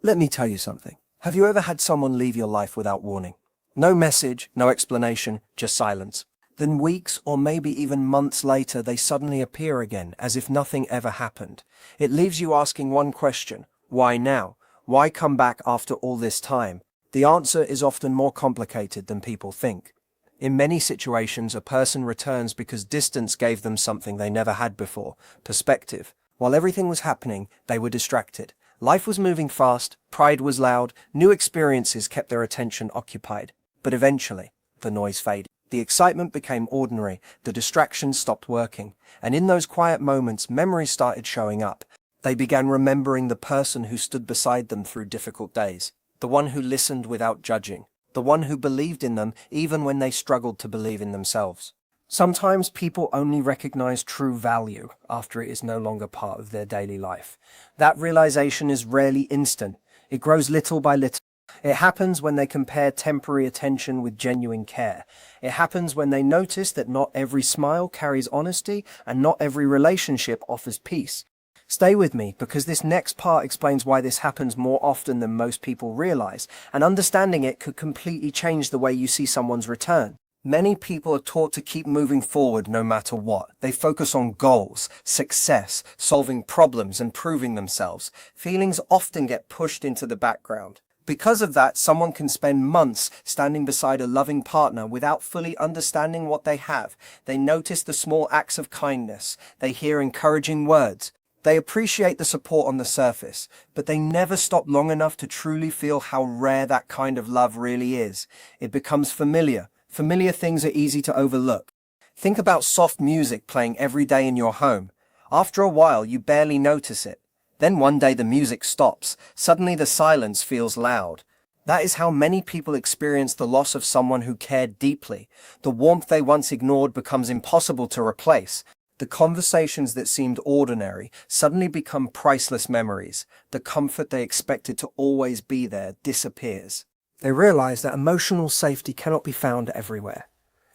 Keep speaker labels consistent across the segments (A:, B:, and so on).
A: Let me tell you something. Have you ever had someone leave your life without warning? No message, no explanation, just silence. Then weeks or maybe even months later, they suddenly appear again, as if nothing ever happened. It leaves you asking one question: why now? Why come back after all this time? The answer is often more complicated than people think. In many situations, a person returns because distance gave them something they never had before: perspective. While everything was happening, they were distracted. Life was moving fast, pride was loud, new experiences kept their attention occupied. But eventually, the noise faded. The excitement became ordinary, the distractions stopped working, and in those quiet moments, memories started showing up. They began remembering the person who stood beside them through difficult days, the one who listened without judging, the one who believed in them even when they struggled to believe in themselves. Sometimes people only recognize true value after it is no longer part of their daily life. That realization is rarely instant. It grows little by little. It happens when they compare temporary attention with genuine care. It happens when they notice that not every smile carries honesty and not every relationship offers peace. Stay with me, because this next part explains why this happens more often than most people realize, and understanding it could completely change the way you see someone's return. Many people are taught to keep moving forward no matter what. They focus on goals, success, solving problems, and proving themselves. Feelings often get pushed into the background. Because of that, someone can spend months standing beside a loving partner without fully understanding what they have. They notice the small acts of kindness. They hear encouraging words. They appreciate the support on the surface, but they never stop long enough to truly feel how rare that kind of love really is. It becomes familiar. Familiar things are easy to overlook. Think about soft music playing every day in your home. After a while, you barely notice it. Then one day the music stops. Suddenly the silence feels loud. That is how many people experience the loss of someone who cared deeply. The warmth they once ignored becomes impossible to replace. The conversations that seemed ordinary suddenly become priceless memories. The comfort they expected to always be there disappears. They realize that emotional safety cannot be found everywhere.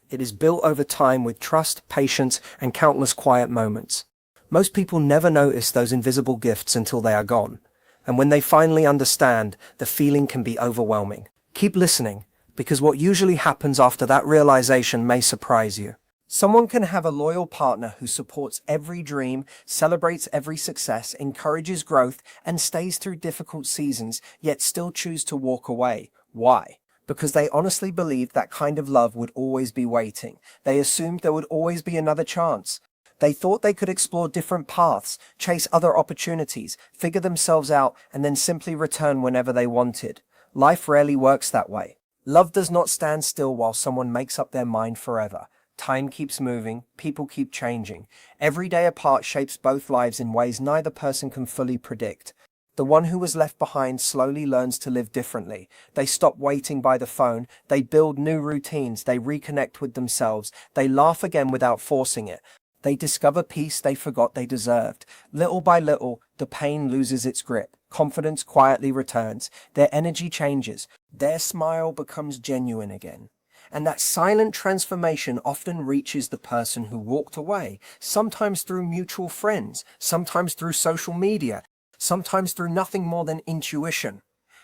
A: It is built over time with trust, patience, and countless quiet moments. Most people never notice those invisible gifts until they are gone. And when they finally understand, the feeling can be overwhelming. Keep listening, because what usually happens after that realization may surprise you. Someone can have a loyal partner who supports every dream, celebrates every success, encourages growth, and stays through difficult seasons, yet still choose to walk away. Why? Because they honestly believed that kind of love would always be waiting. They assumed there would always be another chance. They thought they could explore different paths, chase other opportunities, figure themselves out, and then simply return whenever they wanted. Life rarely works that way. Love does not stand still while someone makes up their mind forever. Time keeps moving, people keep changing. Every day apart shapes both lives in ways neither person can fully predict. The one who was left behind slowly learns to live differently. They stop waiting by the phone, they build new routines, they reconnect with themselves, they laugh again without forcing it. They discover peace they forgot they deserved. Little by little, the pain loses its grip. Confidence quietly returns. Their energy changes. Their smile becomes genuine again. And that silent transformation often reaches the person who walked away, sometimes through mutual friends, sometimes through social media, sometimes through nothing more than intuition.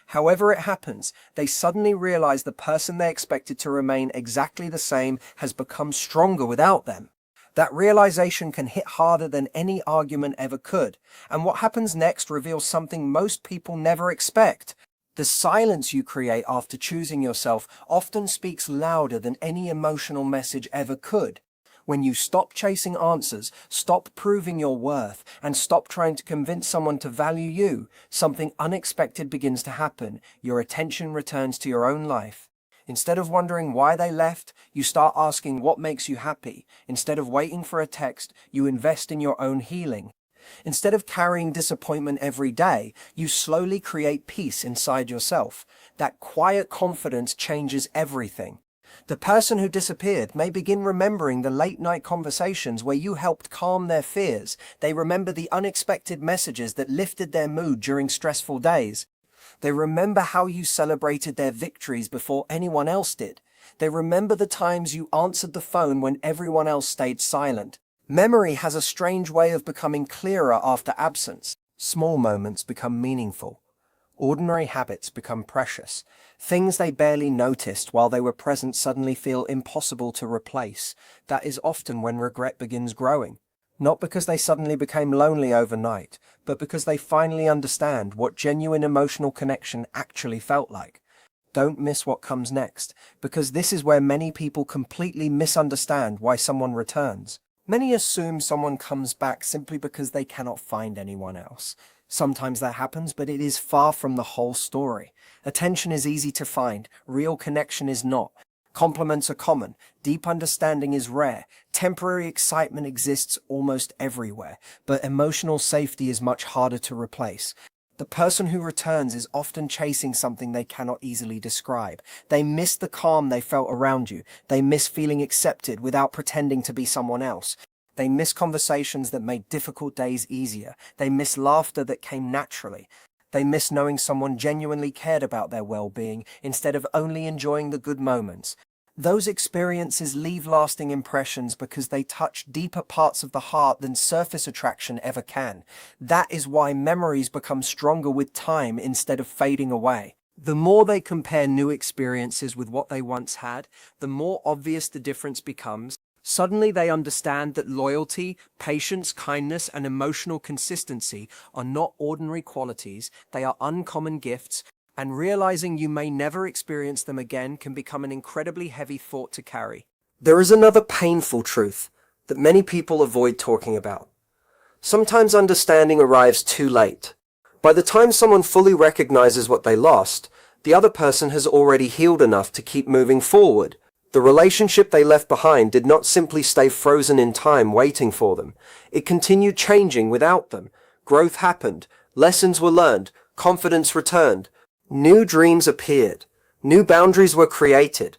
A: However it happens, they suddenly realize the person they expected to remain exactly the same has become stronger without them. That realization can hit harder than any argument ever could, and what happens next reveals something most people never expect. The silence you create after choosing yourself often speaks louder than any emotional message ever could. When you stop chasing answers, stop proving your worth, and stop trying to convince someone to value you, something unexpected begins to happen. Your attention returns to your own life. Instead of wondering why they left, you start asking what makes you happy. Instead of waiting for a text, you invest in your own healing. Instead of carrying disappointment every day, you slowly create peace inside yourself. That quiet confidence changes everything. The person who disappeared may begin remembering the late-night conversations where you helped calm their fears. They remember the unexpected messages that lifted their mood during stressful days. They remember how you celebrated their victories before anyone else did. They remember the times you answered the phone when everyone else stayed silent. Memory has a strange way of becoming clearer after absence. Small moments become meaningful. Ordinary habits become precious. Things they barely noticed while they were present suddenly feel impossible to replace. That is often when regret begins growing. Not because they suddenly became lonely overnight, but because they finally understand what genuine emotional connection actually felt like. Don't miss what comes next, because this is where many people completely misunderstand why someone returns. Many assume someone comes back simply because they cannot find anyone else. Sometimes that happens, but it is far from the whole story. Attention is easy to find, real connection is not. Compliments are common, deep understanding is rare, temporary excitement exists almost everywhere, but emotional safety is much harder to replace. The person who returns is often chasing something they cannot easily describe. They miss the calm they felt around you. They miss feeling accepted without pretending to be someone else. They miss conversations that made difficult days easier. They miss laughter that came naturally. They miss knowing someone genuinely cared about their well-being instead of only enjoying the good moments. Those experiences leave lasting impressions because they touch deeper parts of the heart than surface attraction ever can. That is why memories become stronger with time instead of fading away. The more they compare new experiences with what they once had, the more obvious the difference becomes. Suddenly they understand that loyalty, patience, kindness, and emotional consistency are not ordinary qualities, they are uncommon gifts, and realizing you may never experience them again can become an incredibly heavy thought to carry. There is another painful truth that many people avoid talking about. Sometimes understanding arrives too late. By the time someone fully recognizes what they lost, the other person has already healed enough to keep moving forward. The relationship they left behind did not simply stay frozen in time waiting for them. It continued changing without them. Growth happened, lessons were learned, confidence returned. New dreams appeared. New boundaries were created.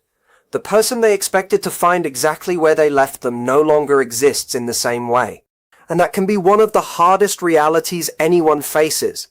A: The person they expected to find exactly where they left them no longer exists in the same way. And that can be one of the hardest realities anyone faces.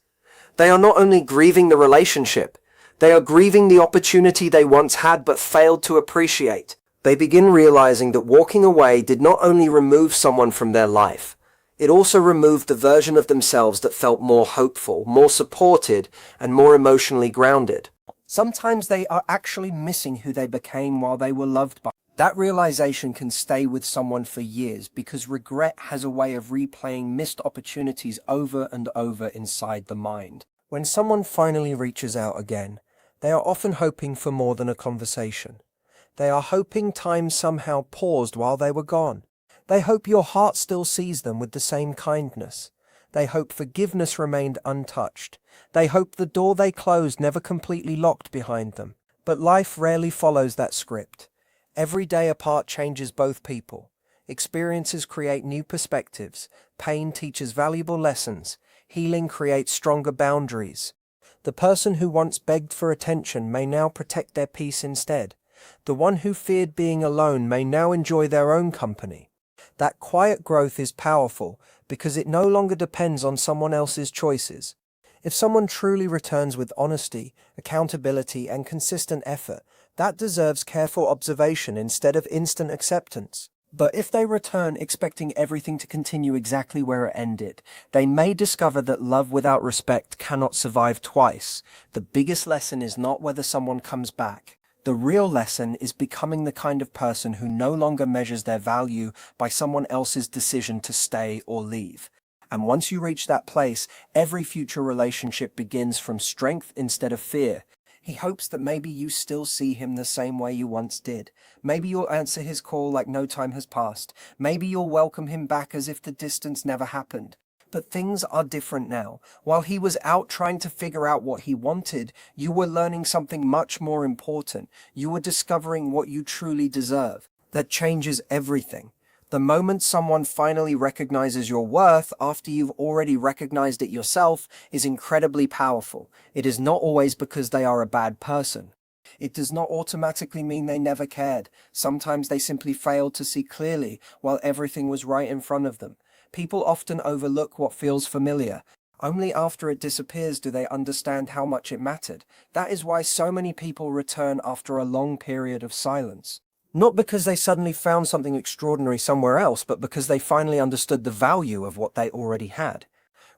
A: They are not only grieving the relationship, they are grieving the opportunity they once had but failed to appreciate. They begin realizing that walking away did not only remove someone from their life, it also removed the version of themselves that felt more hopeful, more supported, and more emotionally grounded. Sometimes they are actually missing who they became while they were loved by. That realization can stay with someone for years because regret has a way of replaying missed opportunities over and over inside the mind. When someone finally reaches out again, they are often hoping for more than a conversation. They are hoping time somehow paused while they were gone. They hope your heart still sees them with the same kindness. They hope forgiveness remained untouched. They hope the door they closed never completely locked behind them. But life rarely follows that script. Every day apart changes both people. Experiences create new perspectives. Pain teaches valuable lessons. Healing creates stronger boundaries. The person who once begged for attention may now protect their peace instead. The one who feared being alone may now enjoy their own company. That quiet growth is powerful because it no longer depends on someone else's choices. If someone truly returns with honesty, accountability, and consistent effort, that deserves careful observation instead of instant acceptance. But if they return expecting everything to continue exactly where it ended, they may discover that love without respect cannot survive twice. The biggest lesson is not whether someone comes back. The real lesson is becoming the kind of person who no longer measures their value by someone else's decision to stay or leave. And once you reach that place, every future relationship begins from strength instead of fear. He hopes that maybe you still see him the same way you once did. Maybe you'll answer his call like no time has passed. Maybe you'll welcome him back as if the distance never happened. But things are different now. While he was out trying to figure out what he wanted, you were learning something much more important. You were discovering what you truly deserve. That changes everything. The moment someone finally recognizes your worth after you've already recognized it yourself is incredibly powerful. It is not always because they are a bad person. It does not automatically mean they never cared. Sometimes they simply failed to see clearly while everything was right in front of them. People often overlook what feels familiar. Only after it disappears do they understand how much it mattered. That is why so many people return after a long period of silence. Not because they suddenly found something extraordinary somewhere else, but because they finally understood the value of what they already had.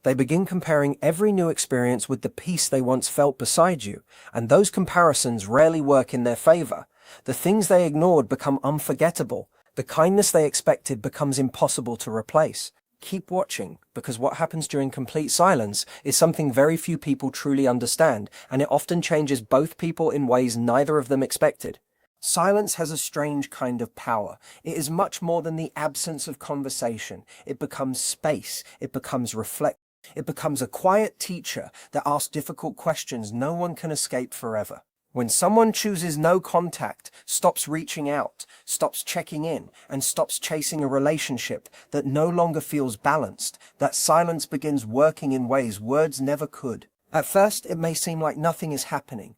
A: They begin comparing every new experience with the peace they once felt beside you, and those comparisons rarely work in their favor. The things they ignored become unforgettable. The kindness they expected becomes impossible to replace. Keep watching, because what happens during complete silence is something very few people truly understand, and it often changes both people in ways neither of them expected. Silence has a strange kind of power. It is much more than the absence of conversation. It becomes space. It becomes reflect. It becomes a quiet teacher that asks difficult questions no one can escape forever. When someone chooses no contact, stops reaching out, stops checking in, and stops chasing a relationship that no longer feels balanced, that silence begins working in ways words never could. At first, it may seem like nothing is happening.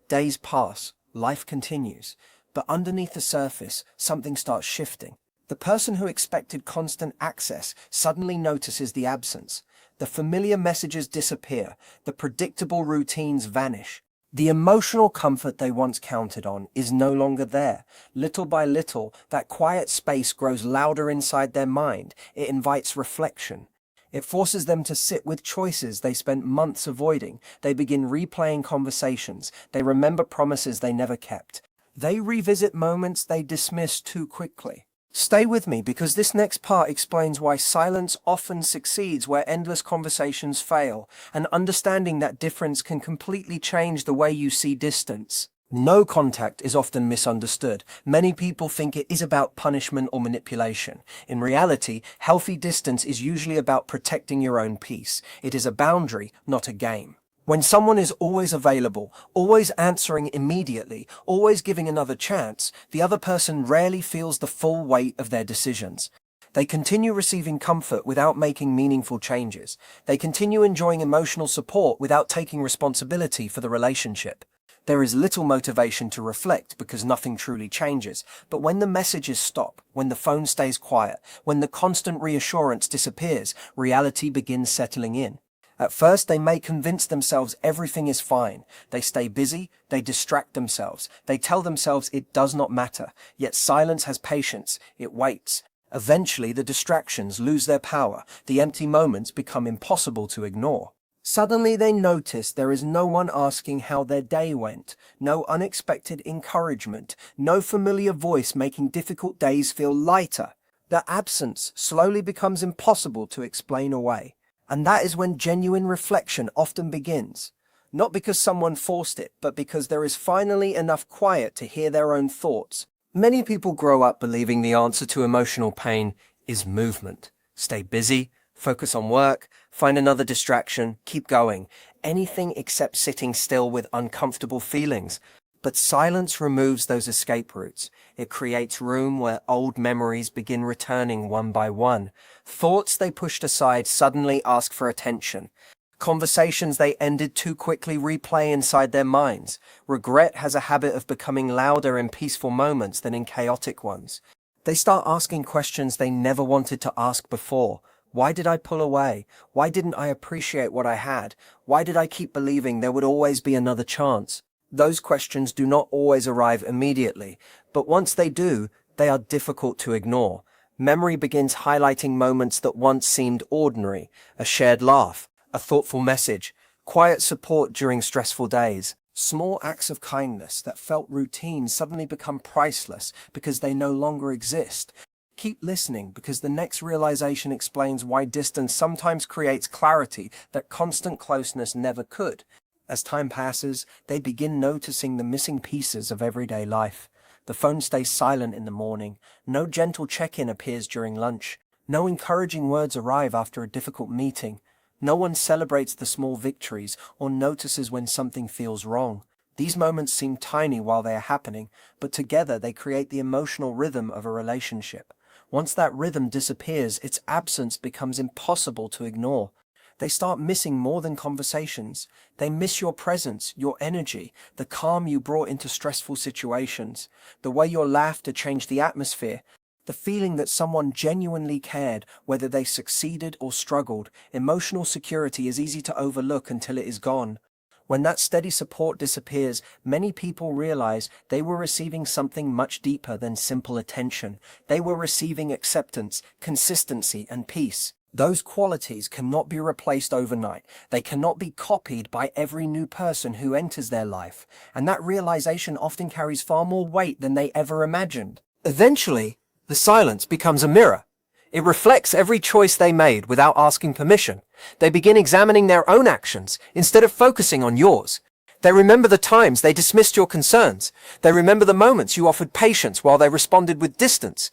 A: Days pass, life continues, but underneath the surface, something starts shifting. The person who expected constant access suddenly notices the absence. The familiar messages disappear, the predictable routines vanish. The emotional comfort they once counted on is no longer there. Little by little, that quiet space grows louder inside their mind. It invites reflection. It forces them to sit with choices they spent months avoiding. They begin replaying conversations. They remember promises they never kept. They revisit moments they dismissed too quickly. Stay with me, because this next part explains why silence often succeeds where endless conversations fail, and understanding that difference can completely change the way you see distance. No contact is often misunderstood. Many people think it is about punishment or manipulation. In reality, healthy distance is usually about protecting your own peace. It is a boundary, not a game. When someone is always available, always answering immediately, always giving another chance, the other person rarely feels the full weight of their decisions. They continue receiving comfort without making meaningful changes. They continue enjoying emotional support without taking responsibility for the relationship. There is little motivation to reflect because nothing truly changes. But when the messages stop, when the phone stays quiet, when the constant reassurance disappears, reality begins settling in. At first, they may convince themselves everything is fine. They stay busy, they distract themselves, they tell themselves it does not matter. Yet silence has patience, it waits. Eventually, the distractions lose their power, the empty moments become impossible to ignore. Suddenly they notice there is no one asking how their day went, no unexpected encouragement, no familiar voice making difficult days feel lighter. The absence slowly becomes impossible to explain away. And that is when genuine reflection often begins. Not because someone forced it, but because there is finally enough quiet to hear their own thoughts. Many people grow up believing the answer to emotional pain is movement. Stay busy, focus on work, find another distraction, keep going. Anything except sitting still with uncomfortable feelings. But silence removes those escape routes. It creates room where old memories begin returning one by one. Thoughts they pushed aside suddenly ask for attention. Conversations they ended too quickly replay inside their minds. Regret has a habit of becoming louder in peaceful moments than in chaotic ones. They start asking questions they never wanted to ask before. Why did I pull away? Why didn't I appreciate what I had? Why did I keep believing there would always be another chance? Those questions do not always arrive immediately, but once they do, they are difficult to ignore. Memory begins highlighting moments that once seemed ordinary: a shared laugh, a thoughtful message, quiet support during stressful days. Small acts of kindness that felt routine suddenly become priceless because they no longer exist. Keep listening, because the next realization explains why distance sometimes creates clarity that constant closeness never could. As time passes, they begin noticing the missing pieces of everyday life. The phone stays silent in the morning. No gentle check-in appears during lunch. No encouraging words arrive after a difficult meeting. No one celebrates the small victories or notices when something feels wrong. These moments seem tiny while they are happening, but together they create the emotional rhythm of a relationship. Once that rhythm disappears, its absence becomes impossible to ignore. They start missing more than conversations. They miss your presence, your energy, the calm you brought into stressful situations, the way your laughter changed the atmosphere, the feeling that someone genuinely cared, whether they succeeded or struggled. Emotional security is easy to overlook until it is gone. When that steady support disappears, many people realize they were receiving something much deeper than simple attention. They were receiving acceptance, consistency, and peace. Those qualities cannot be replaced overnight. They cannot be copied by every new person who enters their life, and that realization often carries far more weight than they ever imagined. Eventually, the silence becomes a mirror. It reflects every choice they made without asking permission. They begin examining their own actions instead of focusing on yours. They remember the times they dismissed your concerns. They remember the moments you offered patience while they responded with distance.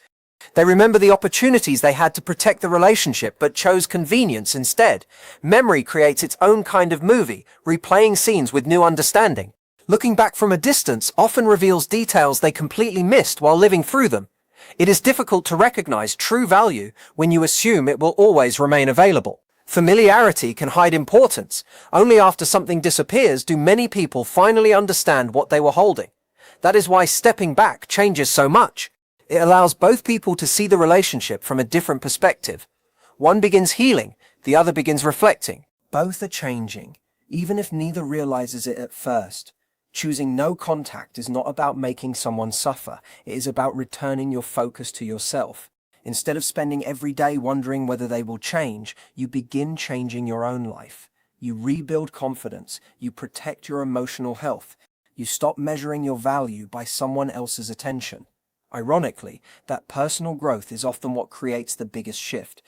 A: They remember the opportunities they had to protect the relationship but chose convenience instead. Memory creates its own kind of movie, replaying scenes with new understanding. Looking back from a distance often reveals details they completely missed while living through them. It is difficult to recognize true value when you assume it will always remain available. Familiarity can hide importance. Only after something disappears do many people finally understand what they were holding. That is why stepping back changes so much. It allows both people to see the relationship from a different perspective. One begins healing, the other begins reflecting. Both are changing, even if neither realizes it at first. Choosing no contact is not about making someone suffer. It is about returning your focus to yourself. Instead of spending every day wondering whether they will change, you begin changing your own life. You rebuild confidence. You protect your emotional health. You stop measuring your value by someone else's attention. Ironically, that personal growth is often what creates the biggest shift.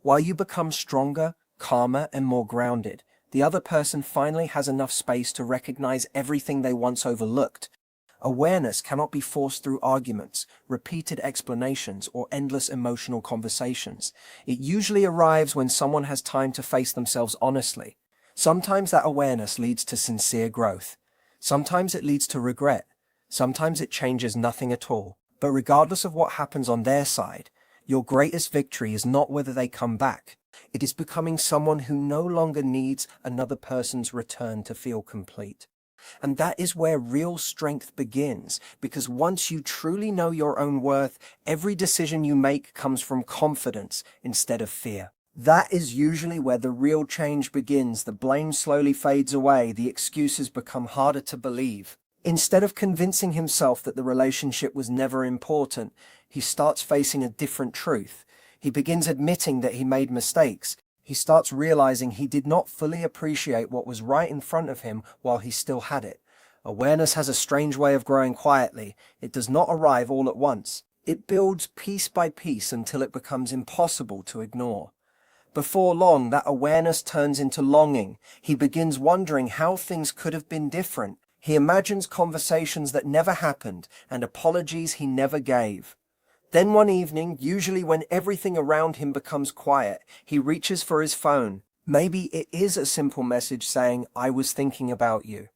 A: While you become stronger, calmer, and more grounded, the other person finally has enough space to recognize everything they once overlooked. Awareness cannot be forced through arguments, repeated explanations, or endless emotional conversations. It usually arrives when someone has time to face themselves honestly. Sometimes that awareness leads to sincere growth. Sometimes it leads to regret. Sometimes it changes nothing at all. But regardless of what happens on their side, your greatest victory is not whether they come back. It is becoming someone who no longer needs another person's return to feel complete. And that is where real strength begins, because once you truly know your own worth, every decision you make comes from confidence instead of fear. That is usually where the real change begins. The blame slowly fades away, the excuses become harder to believe. Instead of convincing himself that the relationship was never important, he starts facing a different truth. He begins admitting that he made mistakes. He starts realizing he did not fully appreciate what was right in front of him while he still had it. Awareness has a strange way of growing quietly. It does not arrive all at once. It builds piece by piece until it becomes impossible to ignore. Before long, that awareness turns into longing. He begins wondering how things could have been different. He imagines conversations that never happened and apologies he never gave. Then one evening, usually when everything around him becomes quiet, he reaches for his phone. Maybe it is a simple message saying, "I was thinking about you."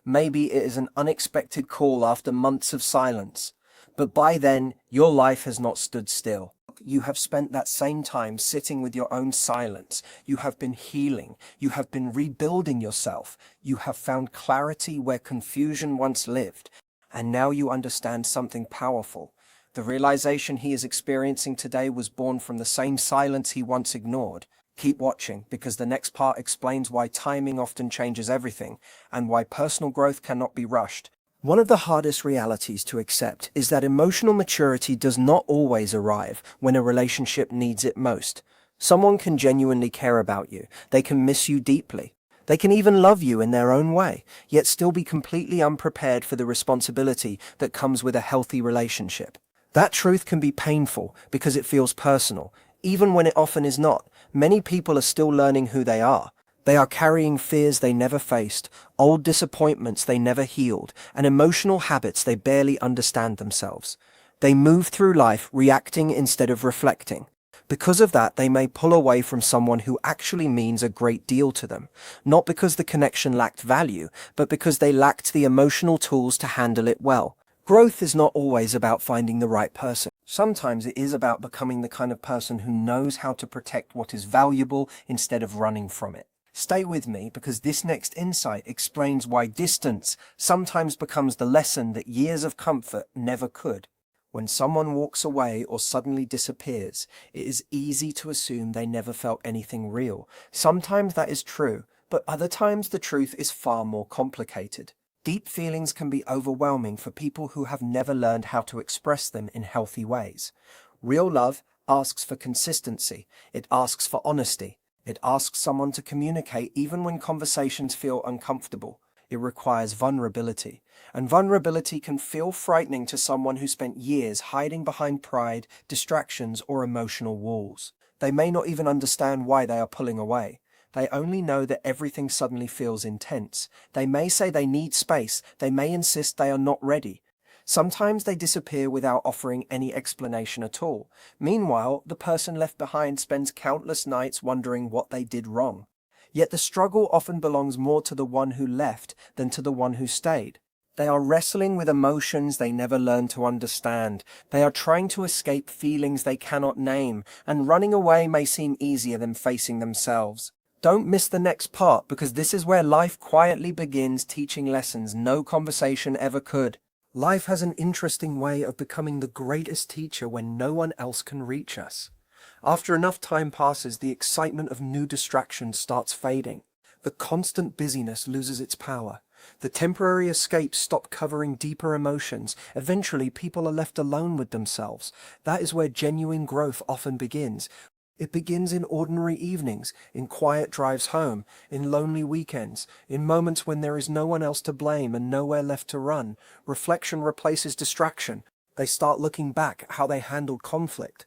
A: Maybe it is an unexpected call after months of silence. But by then, your life has not stood still. You have spent that same time sitting with your own silence. You have been healing. You have been rebuilding yourself. You have found clarity where confusion once lived. And now you understand something powerful. The realization he is experiencing today was born from the same silence he once ignored. Keep watching, because the next part explains why timing often changes everything, and why personal growth cannot be rushed. One of the hardest realities to accept is that emotional maturity does not always arrive when a relationship needs it most. Someone can genuinely care about you. They can miss you deeply. They can even love you in their own way, yet still be completely unprepared for the responsibility that comes with a healthy relationship. That truth can be painful because it feels personal, even when it often is not. Many people are still learning who they are. They are carrying fears they never faced, old disappointments they never healed, and emotional habits they barely understand themselves. They move through life reacting instead of reflecting. Because of that, they may pull away from someone who actually means a great deal to them, not because the connection lacked value, but because they lacked the emotional tools to handle it well. Growth is not always about finding the right person. Sometimes it is about becoming the kind of person who knows how to protect what is valuable instead of running from it. Stay with me, because this next insight explains why distance sometimes becomes the lesson that years of comfort never could. When someone walks away or suddenly disappears, it is easy to assume they never felt anything real. Sometimes that is true, but other times the truth is far more complicated. Deep feelings can be overwhelming for people who have never learned how to express them in healthy ways. Real love, asks for consistency. It asks for honesty. It asks someone to communicate even when conversations feel uncomfortable. It requires vulnerability. And vulnerability can feel frightening to someone who spent years hiding behind pride, distractions, or emotional walls. They may not even understand why they are pulling away. They only know that everything suddenly feels intense. They may say they need space. They may insist they are not ready. Sometimes they disappear without offering any explanation at all. Meanwhile, the person left behind spends countless nights wondering what they did wrong. Yet the struggle often belongs more to the one who left than to the one who stayed. They are wrestling with emotions they never learned to understand. They are trying to escape feelings they cannot name, and running away may seem easier than facing themselves. Don't miss the next part, because this is where life quietly begins teaching lessons no conversation ever could. Life has an interesting way of becoming the greatest teacher when no one else can reach us. After enough time passes, the excitement of new distractions starts fading. The constant busyness loses its power. The temporary escapes stop covering deeper emotions. Eventually, people are left alone with themselves. That is where genuine growth often begins. It begins in ordinary evenings, in quiet drives home, in lonely weekends, in moments when there is no one else to blame and nowhere left to run. Reflection replaces distraction. They start looking back at how they handled conflict.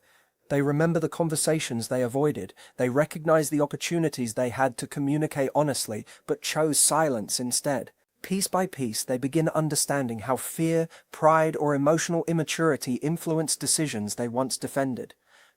A: They remember the conversations they avoided. They recognize the opportunities they had to communicate honestly, but chose silence instead. Piece by piece, they begin understanding how fear, pride, or emotional immaturity influenced decisions they once defended.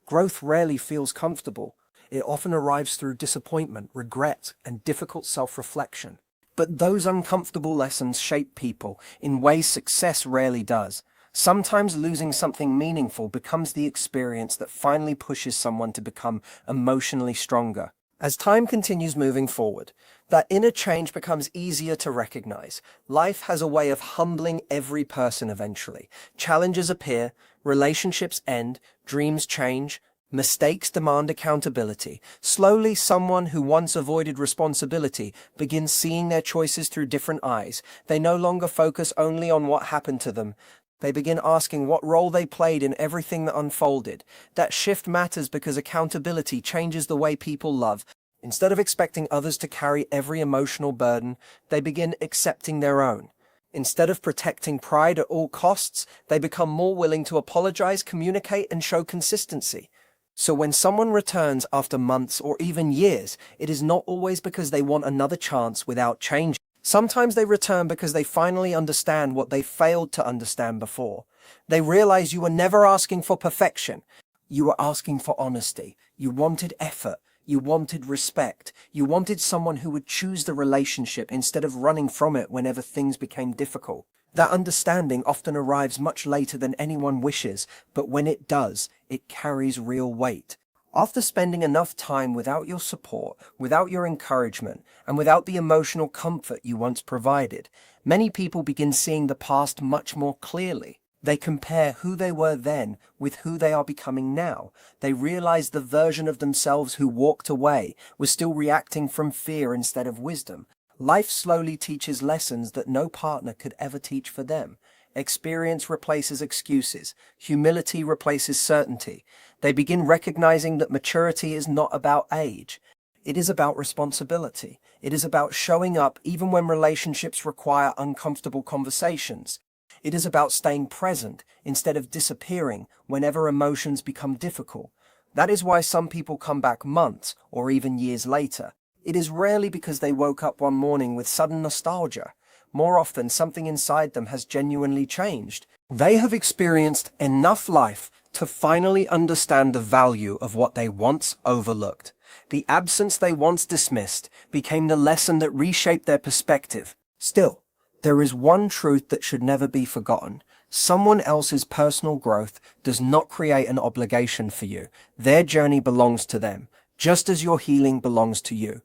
A: Growth rarely feels comfortable. It often arrives through disappointment, regret, and difficult self-reflection. But those uncomfortable lessons shape people in ways success rarely does. Sometimes losing something meaningful becomes the experience that finally pushes someone to become emotionally stronger. As time continues moving forward, that inner change becomes easier to recognize. Life has a way of humbling every person eventually. Challenges appear, relationships end, dreams change, mistakes demand accountability. Slowly, someone who once avoided responsibility begins seeing their choices through different eyes. They no longer focus only on what happened to them. They begin asking what role they played in everything that unfolded. That shift matters because accountability changes the way people love. Instead of expecting others to carry every emotional burden, they begin accepting their own. Instead of protecting pride at all costs, they become more willing to apologize, communicate, and show consistency. So when someone returns after months or even years, it is not always because they want another chance without change. Sometimes they return because they finally understand what they failed to understand before. They realize you were never asking for perfection. You were asking for honesty. You wanted effort. You wanted respect. You wanted someone who would choose the relationship instead of running from it whenever things became difficult. That understanding often arrives much later than anyone wishes, but when it does, it carries real weight. After spending enough time without your support, without your encouragement, and without the emotional comfort you once provided, many people begin seeing the past much more clearly. They compare who they were then with who they are becoming now. They realize the version of themselves who walked away was still reacting from fear instead of wisdom. Life slowly teaches lessons that no partner could ever teach for them. Experience replaces excuses. Humility replaces certainty. They begin recognizing that maturity is not about age. It is about responsibility. It is about showing up even when relationships require uncomfortable conversations. It is about staying present instead of disappearing whenever emotions become difficult. That is why some people come back months or even years later. It is rarely because they woke up one morning with sudden nostalgia. More often, something inside them has genuinely changed. They have experienced enough life to finally understand the value of what they once overlooked. The absence they once dismissed became the lesson that reshaped their perspective. Still, there is one truth that should never be forgotten. Someone else's personal growth does not create an obligation for you. Their journey belongs to them, just as your healing belongs to you.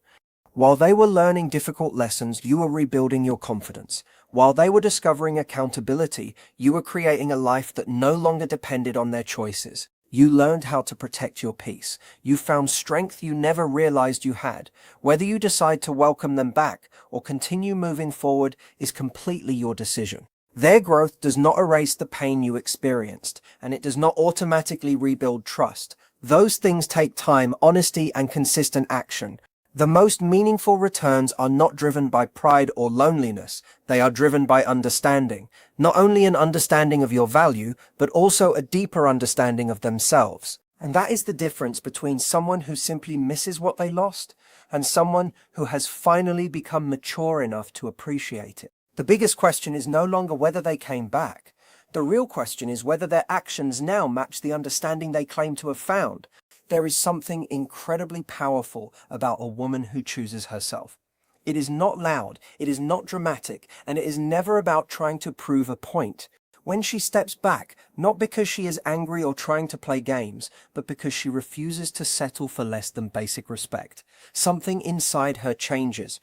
A: While they were learning difficult lessons, you were rebuilding your confidence. While they were discovering accountability, you were creating a life that no longer depended on their choices. You learned how to protect your peace. You found strength you never realized you had. Whether you decide to welcome them back or continue moving forward is completely your decision. Their growth does not erase the pain you experienced, and it does not automatically rebuild trust. Those things take time, honesty, and consistent action. The most meaningful returns are not driven by pride or loneliness, they are driven by understanding. Not only an understanding of your value, but also a deeper understanding of themselves. And that is the difference between someone who simply misses what they lost and someone who has finally become mature enough to appreciate it. The biggest question is no longer whether they came back. The real question is whether their actions now match the understanding they claim to have found. There is something incredibly powerful about a woman who chooses herself. It is not loud, it is not dramatic, and it is never about trying to prove a point. When she steps back, not because she is angry or trying to play games, but because she refuses to settle for less than basic respect, something inside her changes.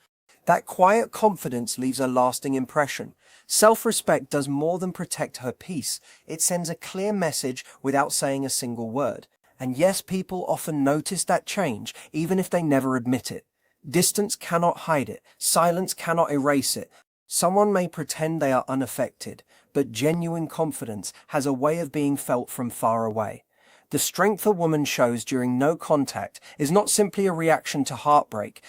A: That quiet confidence leaves a lasting impression. Self-respect does more than protect her peace. It sends a clear message without saying a single word. And yes, people often notice that change, even if they never admit it. Distance cannot hide it. Silence cannot erase it. Someone may pretend they are unaffected, but genuine confidence has a way of being felt from far away. The strength a woman shows during no contact is not simply a reaction to heartbreak.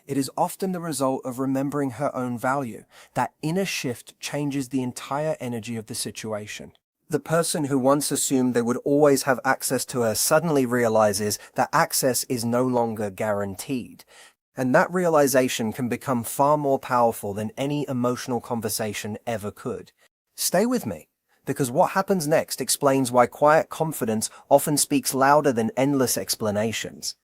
A: It is often the result of remembering her own value. That inner shift changes the entire energy of the situation. The person who once assumed they would always have access to her suddenly realizes that access is no longer guaranteed. And that realization can become far more powerful than any emotional conversation ever could. Stay with me, because what happens next explains why quiet confidence often speaks louder than endless explanations.